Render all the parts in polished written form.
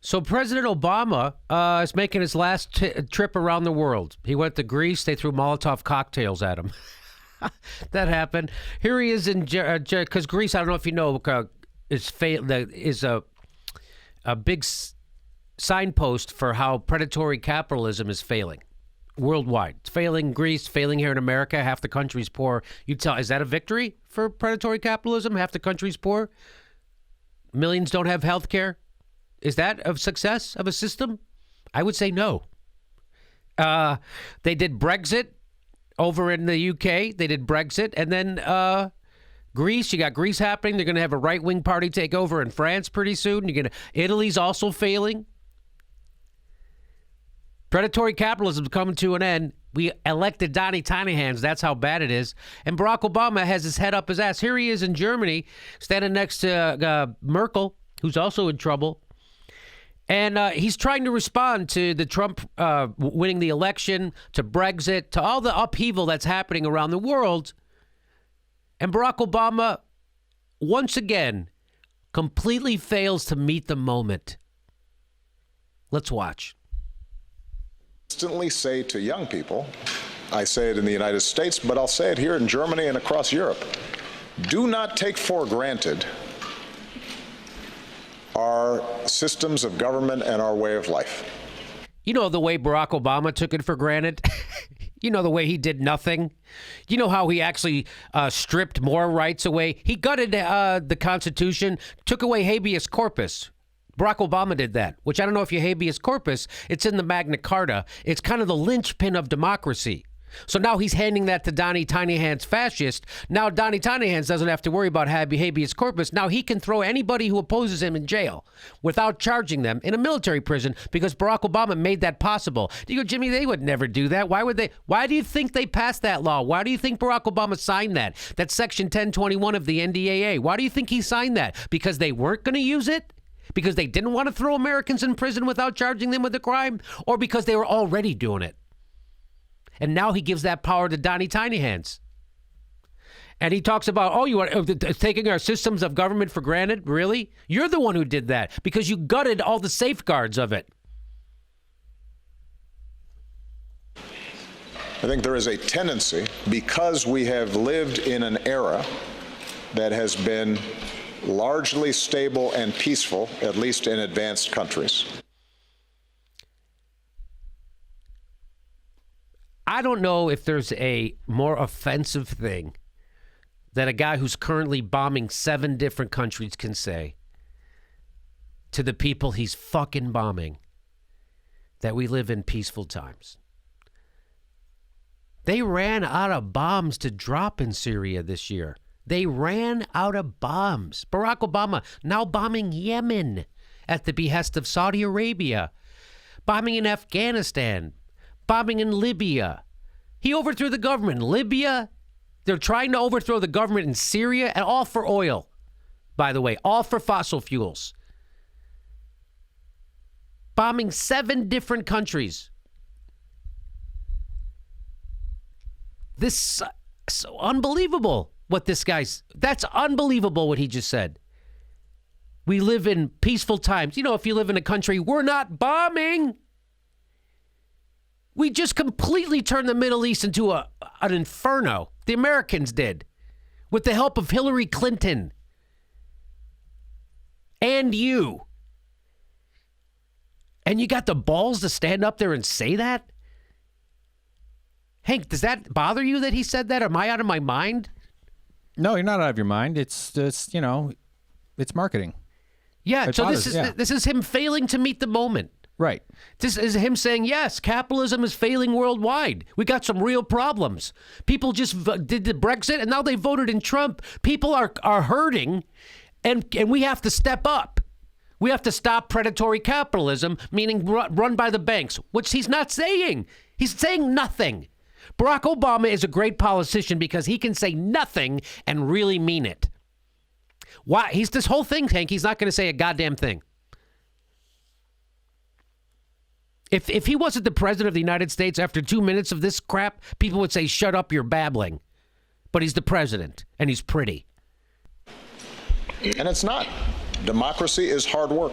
So President Obama is making his last trip around the world. He went to Greece. They threw Molotov cocktails at him. That happened. Here he is in because Greece. I don't know if you know is a big signpost for how predatory capitalism is failing worldwide. It's failing Greece, failing here in America. Half the country's poor. Is that a victory for predatory capitalism? Half the country's poor. Millions don't have health care. Is that a success of a system? I would say no. They did Brexit over in the UK. They did Brexit. And then Greece, you got Greece happening. They're going to have a right-wing party take over in France pretty soon. Italy's also failing. Predatory capitalism is coming to an end. We elected Donnie Tiny Hands. That's how bad it is. And Barack Obama has his head up his ass. Here he is in Germany, standing next to Merkel, who's also in trouble. And he's trying to respond to the Trump winning the election, to Brexit, to all the upheaval that's happening around the world. And Barack Obama, once again, completely fails to meet the moment. Let's watch. Constantly say to young people, I say it in the United States, but I'll say it here in Germany and across Europe, do not take for granted our systems of government and our way of life. You know the way Barack Obama took it for granted? You know the way he did nothing? You know how he actually stripped more rights away? He gutted the Constitution, took away habeas corpus. Barack Obama did that, which I don't know if you habeas corpus. It's in the Magna Carta. It's kind of the linchpin of democracy. So now he's handing that to Donnie Tiny Hands fascist. Now Donnie Tiny Hands doesn't have to worry about habeas corpus. Now he can throw anybody who opposes him in jail without charging them in a military prison because Barack Obama made that possible. You go, Jimmy, they would never do that. Why would they? Why do you think they passed that law? Why do you think Barack Obama signed that? That's Section 1021 of the NDAA. Why do you think he signed that? Because they weren't going to use it? Because they didn't want to throw Americans in prison without charging them with a crime? Or because they were already doing it? And now he gives that power to Donnie Tiny Hands. And he talks about, you are taking our systems of government for granted? Really? You're the one who did that because you gutted all the safeguards of it. I think there is a tendency, because we have lived in an era that has been largely stable and peaceful, at least in advanced countries. I don't know if there's a more offensive thing that a guy who's currently bombing 7 different countries can say to the people he's fucking bombing, that we live in peaceful times. They ran out of bombs to drop in Syria this year. They ran out of bombs. Barack Obama now bombing Yemen at the behest of Saudi Arabia, bombing in Afghanistan, bombing in Libya. He overthrew the government in Libya. They're trying to overthrow the government in Syria, and all for oil, by the way, all for fossil fuels. Bombing 7 different countries. This so unbelievable what this guy's, that's unbelievable what he just said. We live in peaceful times. You know, if you live in a country, we're not bombing. We just completely turned the Middle East into an inferno. The Americans did, with the help of Hillary Clinton and you. And you got the balls to stand up there and say that? Hank, does that bother you that he said that? Am I out of my mind? No, you're not out of your mind. It's you know, it's marketing. Yeah, so this is him failing to meet the moment. Right. This is him saying, yes, capitalism is failing worldwide. We got some real problems. People just did the Brexit, and now they voted in Trump. People are hurting, and we have to step up. We have to stop predatory capitalism, meaning run by the banks, which he's not saying. He's saying nothing. Barack Obama is a great politician because he can say nothing and really mean it. Why? He's this whole thing, Hank. He's not going to say a goddamn thing. If he wasn't the president of the United States, after 2 minutes of this crap, people would say, shut up, you're babbling. But he's the president, and he's pretty. And it's not. Democracy is hard work.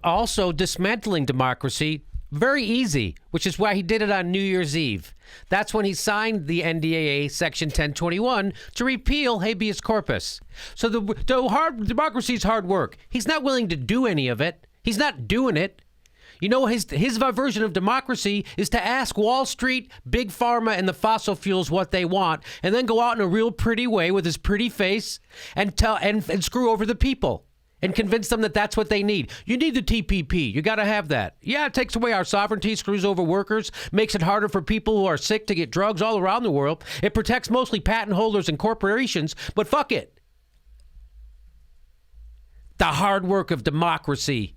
Also, dismantling democracy, very easy, which is why he did it on New Year's Eve. That's when he signed the NDAA Section 1021 to repeal habeas corpus. So democracy is hard work. He's not willing to do any of it. He's not doing it. You know, his version of democracy is to ask Wall Street, Big Pharma, and the fossil fuels what they want, and then go out in a real pretty way with his pretty face and screw over the people and convince them that that's what they need. You need the TPP. You got to have that. Yeah, it takes away our sovereignty, screws over workers, makes it harder for people who are sick to get drugs all around the world. It protects mostly patent holders and corporations, but fuck it. The hard work of democracy.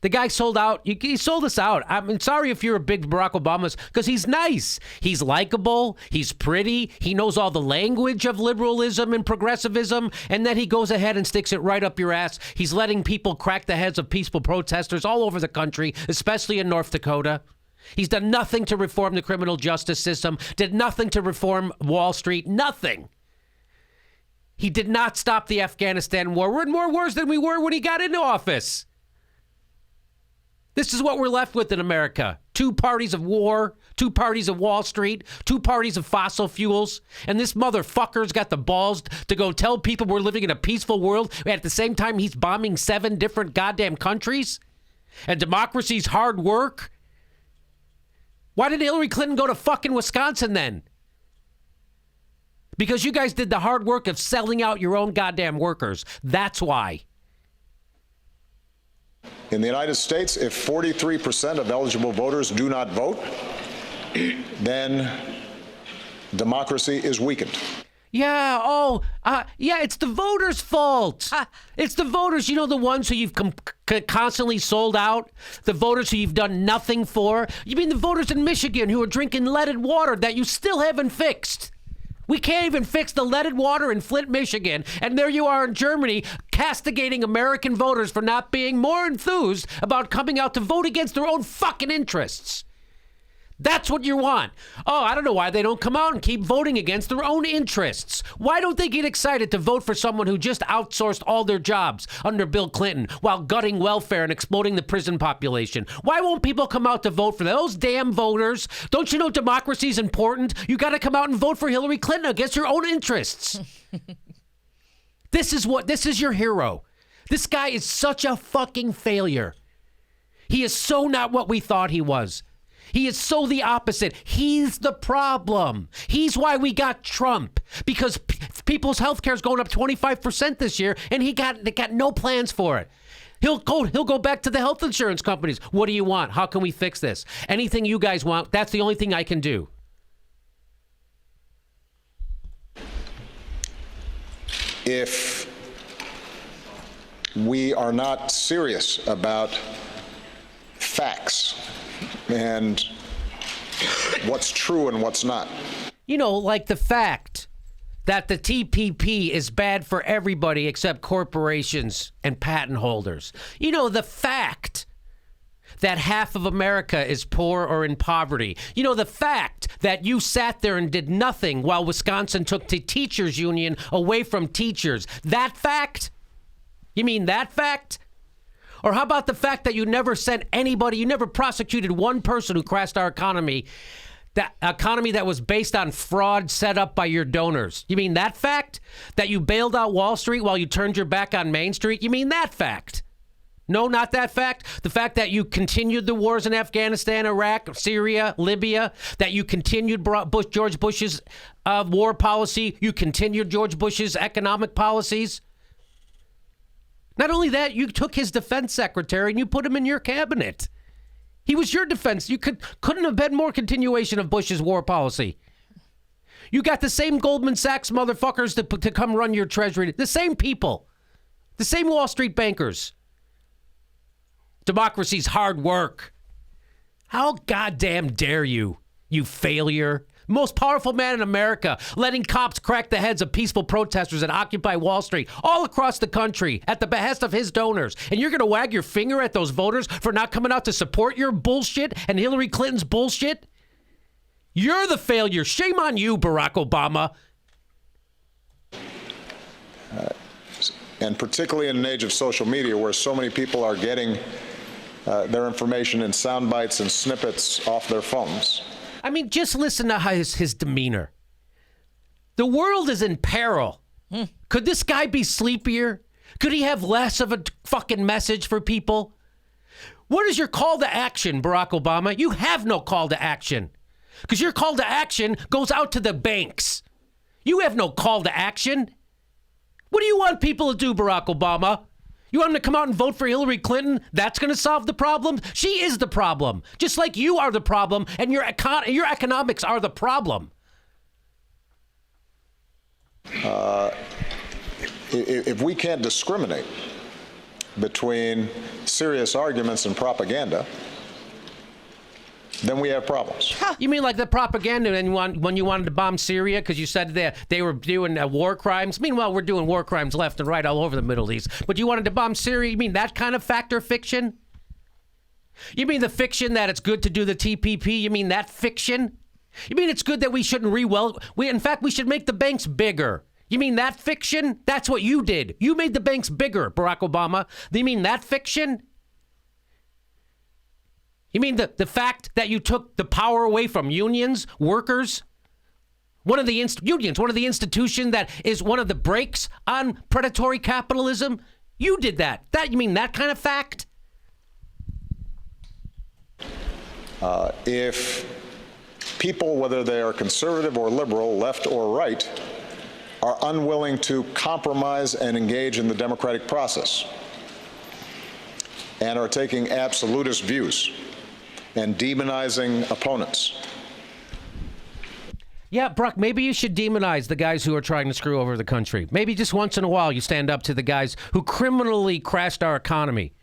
The guy sold out. He sold us out. I'm sorry if you're a big Barack Obama, because he's nice. He's likable. He's pretty. He knows all the language of liberalism and progressivism. And then he goes ahead and sticks it right up your ass. He's letting people crack the heads of peaceful protesters all over the country, especially in North Dakota. He's done nothing to reform the criminal justice system, did nothing to reform Wall Street, nothing. He did not stop the Afghanistan war. We're in more wars than we were when he got into office. This is what we're left with in America. 2 parties of war, 2 parties of Wall Street, 2 parties of fossil fuels. And this motherfucker's got the balls to go tell people we're living in a peaceful world at the same time he's bombing 7 different goddamn countries. And democracy's hard work. Why did Hillary Clinton go to fucking Wisconsin then? Because you guys did the hard work of selling out your own goddamn workers. That's why. In the United States, if 43% of eligible voters do not vote, then democracy is weakened. Yeah, it's the voters' fault. It's the voters, you know, the ones who you've constantly sold out, the voters who you've done nothing for. You mean the voters in Michigan who are drinking leaded water that you still haven't fixed? We can't even fix the leaded water in Flint, Michigan. And there you are in Germany castigating American voters for not being more enthused about coming out to vote against their own fucking interests. That's what you want. Oh, I don't know why they don't come out and keep voting against their own interests. Why don't they get excited to vote for someone who just outsourced all their jobs under Bill Clinton while gutting welfare and exploding the prison population? Why won't people come out to vote for those damn voters? Don't you know democracy's important? You got to come out and vote for Hillary Clinton against your own interests. This is your hero. This guy is such a fucking failure. He is so not what we thought he was. He is so the opposite. He's the problem. He's why we got Trump, because people's health care is going up 25% this year, and they got no plans for it. He'll go back to the health insurance companies. What do you want? How can we fix this? Anything you guys want, that's the only thing I can do. If we are not serious about facts and what's true and what's not. You know, like the fact that the TPP is bad for everybody except corporations and patent holders. You know, the fact that half of America is poor or in poverty. You know, the fact that you sat there and did nothing while Wisconsin took the teachers union away from teachers. That fact? You mean that fact? Or how about the fact that you never sent anybody, you never prosecuted one person who crashed our economy, that economy that was based on fraud set up by your donors? You mean that fact? That you bailed out Wall Street while you turned your back on Main Street? You mean that fact? No, not that fact. The fact that you continued the wars in Afghanistan, Iraq, Syria, Libya, that you continued George Bush's war policy, you continued George Bush's economic policies. Not only that, you took his defense secretary and you put him in your cabinet. He was your defense. You couldn't have been more continuation of Bush's war policy. You got the same Goldman Sachs motherfuckers to come run your treasury. The same people. The same Wall Street bankers. Democracy's hard work. How goddamn dare you, you failure? Most powerful man in America, letting cops crack the heads of peaceful protesters at Occupy Wall Street all across the country at the behest of his donors. And you're going to wag your finger at those voters for not coming out to support your bullshit and Hillary Clinton's bullshit? You're the failure. Shame on you, Barack Obama. and particularly in an age of social media where so many people are getting their information in sound bites and snippets off their phones. I mean, just listen to his demeanor. The world is in peril. Could this guy be sleepier? Could he have less of a fucking message for people? What is your call to action, Barack Obama? You have no call to action. Because your call to action goes out to the banks. You have no call to action. What do you want people to do, Barack Obama? You want them to come out and vote for Hillary Clinton? That's going to solve the problem? She is the problem. Just like you are the problem, and your economics are the problem. If we can't discriminate between serious arguments and propaganda, then we have problems. You mean like the propaganda when you wanted to bomb Syria because you said that they were doing war crimes? Meanwhile, we're doing war crimes left and right all over the Middle East. But you wanted to bomb Syria? You mean that kind of fact or fiction? You mean the fiction that it's good to do the TPP? You mean that fiction? You mean it's good that we shouldn't in fact, we should make the banks bigger? You mean that fiction? That's what you did. You made the banks bigger, Barack Obama. You mean that fiction? You mean the fact that you took the power away from unions, workers? One of the institutions that is one of the brakes on predatory capitalism? You did that. You mean that kind of fact? If people, whether they are conservative or liberal, left or right, are unwilling to compromise and engage in the democratic process and are taking absolutist views and demonizing opponents. Yeah, Brock, maybe you should demonize the guys who are trying to screw over the country. Maybe just once in a while you stand up to the guys who criminally crashed our economy.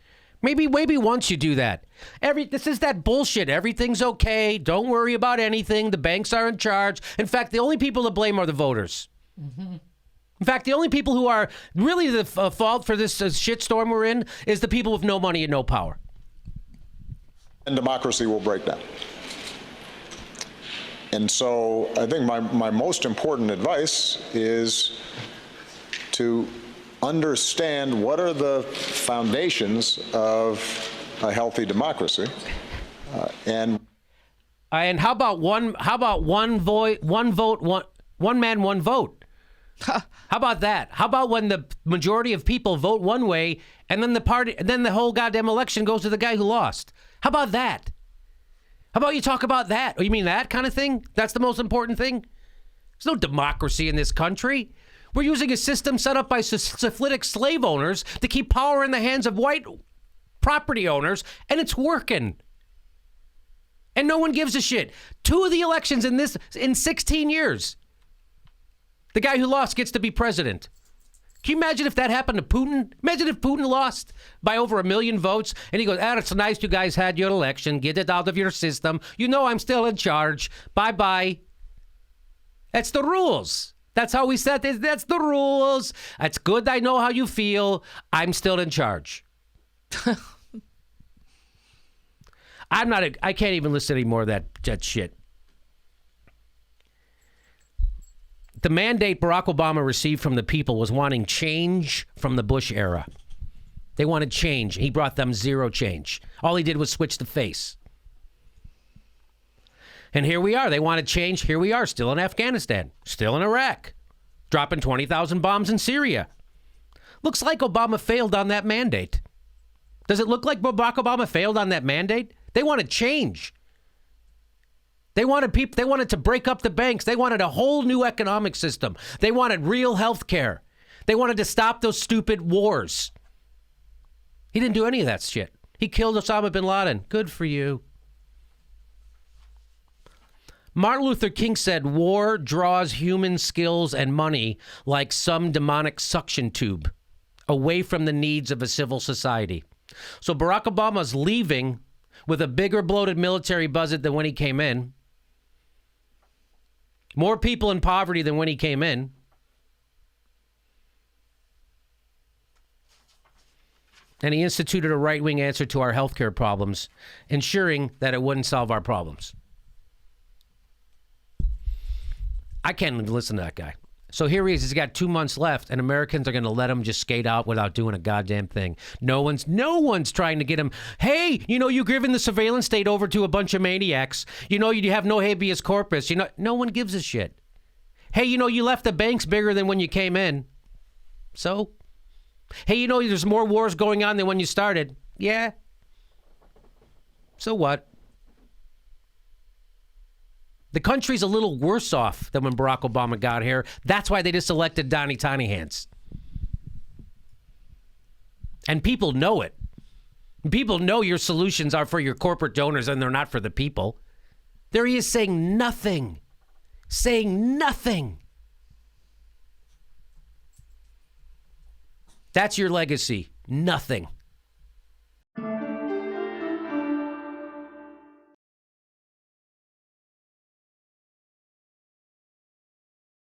Maybe once you do that. This is that bullshit. Everything's okay. Don't worry about anything. The banks are in charge. In fact, the only people to blame are the voters. Mm-hmm. In fact, the only people who are really the fault for this shitstorm we're in is the people with no money and no power. And democracy will break down. And so I think my most important advice is to understand what are the foundations of a healthy democracy, and how about one vote, one man, one vote? How about that? How about when the majority of people vote one way, and then the whole goddamn election goes to the guy who lost? How about that? How about you talk about that? Oh, you mean that kind of thing? That's the most important thing? There's no democracy in this country. We're using a system set up by syphilitic slave owners to keep power in the hands of white property owners, and it's working. And no one gives a shit. 2 of the elections in 16 years. The guy who lost gets to be president. Can you imagine if that happened to Putin? Imagine if Putin lost by over 1 million votes and he goes, it's nice you guys had your election. Get it out of your system. You know I'm still in charge. Bye-bye. That's the rules. That's how we set this. That's the rules. It's good I know how you feel. I'm still in charge. I can't even listen to any more of that shit. The mandate Barack Obama received from the people was wanting change from the Bush era. They wanted change. He brought them zero change. All he did was switch the face. And here we are. They wanted change. Here we are, still in Afghanistan, still in Iraq, dropping 20,000 bombs in Syria. Looks like Obama failed on that mandate. Does it look like Barack Obama failed on that mandate? They wanted change. They wanted to break up the banks. They wanted a whole new economic system. They wanted real health care. They wanted to stop those stupid wars. He didn't do any of that shit. He killed Osama bin Laden. Good for you. Martin Luther King said, war draws human skills and money like some demonic suction tube away from the needs of a civil society. So Barack Obama's leaving with a bigger bloated military budget than when he came in. More people in poverty than when he came in. And he instituted a right-wing answer to our healthcare problems, ensuring that it wouldn't solve our problems. I can't listen to that guy. So here he is. He's got 2 months left, and Americans are going to let him just skate out without doing a goddamn thing. No one's trying to get him. Hey, you've given the surveillance state over to a bunch of maniacs. You have no habeas corpus. No one gives a shit. Hey, you left the banks bigger than when you came in. So? Hey, there's more wars going on than when you started. Yeah. So what? The country's a little worse off than when Barack Obama got here. That's why they just elected Donnie Tiny Hands. And people know it. People know your solutions are for your corporate donors and they're not for the people. There he is saying nothing. Saying nothing. That's your legacy. Nothing.